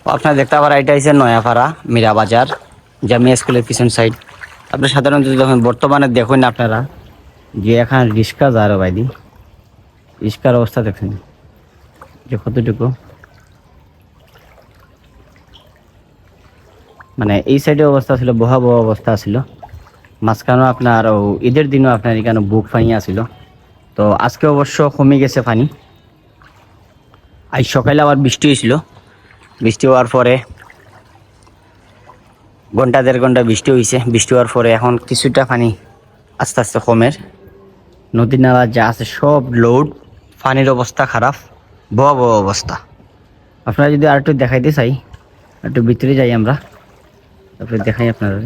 আপনারা দেখতে পারা এটা হচ্ছে নয়াপাড়া মীরা বাজার জামিয়া স্কুলের পিছন সাইড। আপনি সাধারণত যখন বর্তমানে দেখুন আপনারা যে এখানে রিক্সা যায় আরো বাইদি, রিক্সার অবস্থা দেখেন যে কতটুকু, মানে এই সাইডে অবস্থা ছিল ভয়াবহ অবস্থা ছিল। মাঝখানেও আপনার ঈদের দিনও আপনার এখানে বুক পানি আসিল। তো আজকে অবশ্য কমে গেছে পানি। আজ সকালে আবার বৃষ্টি হয়েছিল, বৃষ্টি হওয়ার পরে ঘন্টা দেড় ঘন্টা বৃষ্টি হয়েছে। বৃষ্টি হওয়ার পরে এখন কিছুটা পানি আস্তে আস্তে কমের। নদী নালা যা আছে সব লোড, পানির অবস্থা খারাপ, ভয়াবহ অবস্থা। আপনারা যদি আর একটু দেখাইতে চাই, একটু ভিতরে যাই আমরা, তারপরে দেখাই আপনারা।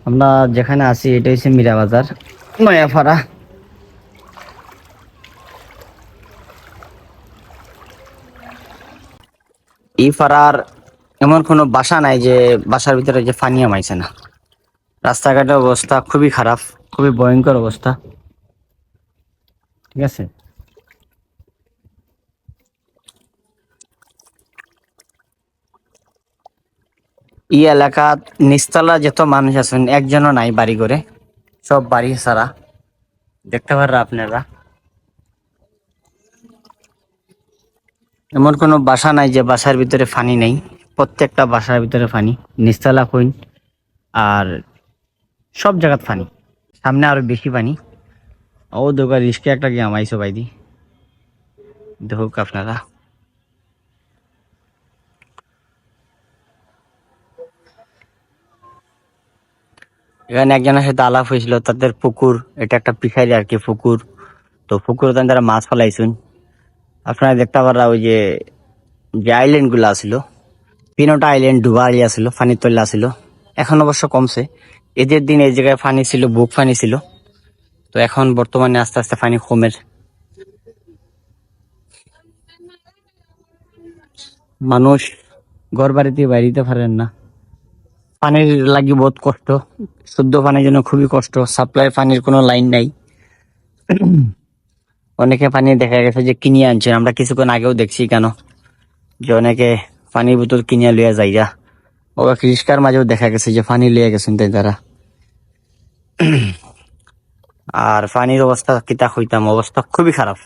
আমরা যেখানে আছি এটা হচ্ছে মীরা বাজার নয়াপাড়া। এই পাড়ার এমন কোনো বাসা নাই যে বাসার ভিতরে যে পানি আমাইছে না। রাস্তাঘাটের অবস্থা খুবই খারাপ, খুবই ভয়ঙ্কর অবস্থা। ঠিক আছে, এই এলাকাত নিচতলা যত মানুষ আছেন একজনও নাই বাড়ি করে, সব বাড়ি ছাড়া। দেখতে পারেন আপনারা এমন কোনো বাসা নাই যে বাসার ভিতরে পানি নেই। প্রত্যেকটা বাসার ভিতরে পানি, নিচতলা কইন আর সব জায়গাত পানি, সামনে আরো বেশি পানি। ও দোকান রিস্কে একটা গিয়ে আমাইছো বাইদি, দেখুক আপনারা। এখানে একজনের সাথে আলাপ হয়েছিল, তাদের পুকুর, এটা একটা পিসাইল আর কি পুকুর। তো পুকুরে তারা মাছ ফেলাইছেন। আপনারা দেখতে পারা ওই যে যে আইল্যান্ড গুলো আছিল, তিনটা আইল্যান্ড ডুবা আসছিল, পানি তল্লা ছিল। এখন অবশ্য কমছে। এদের দিন এই জায়গায় পানি ছিল, বুক পানি ছিল। তো এখন বর্তমানে আস্তে আস্তে পানি কমের। মানুষ ঘর বাড়িতে বাইরিতে পারেন না, পানির লাগি বহুত কষ্ট। শুদ্ধ পানির জন্য খুবই কষ্ট, সাপ্লাই পানির কোনো লাইন নাই। অনেকে পানি দেখা গেছে যে কিনে আনছেন, আমরা কিছুক্ষণ আগেও দেখছি কেন যে অনেকে পানির বোতল কিনে লইয়া যাইয়া। ও রিস্কার মাঝেও দেখা গেছে যে পানি লইয়া গেছেন তাই তারা। আর পানির অবস্থা কিতা হইতাম, অবস্থা খুবই খারাপ।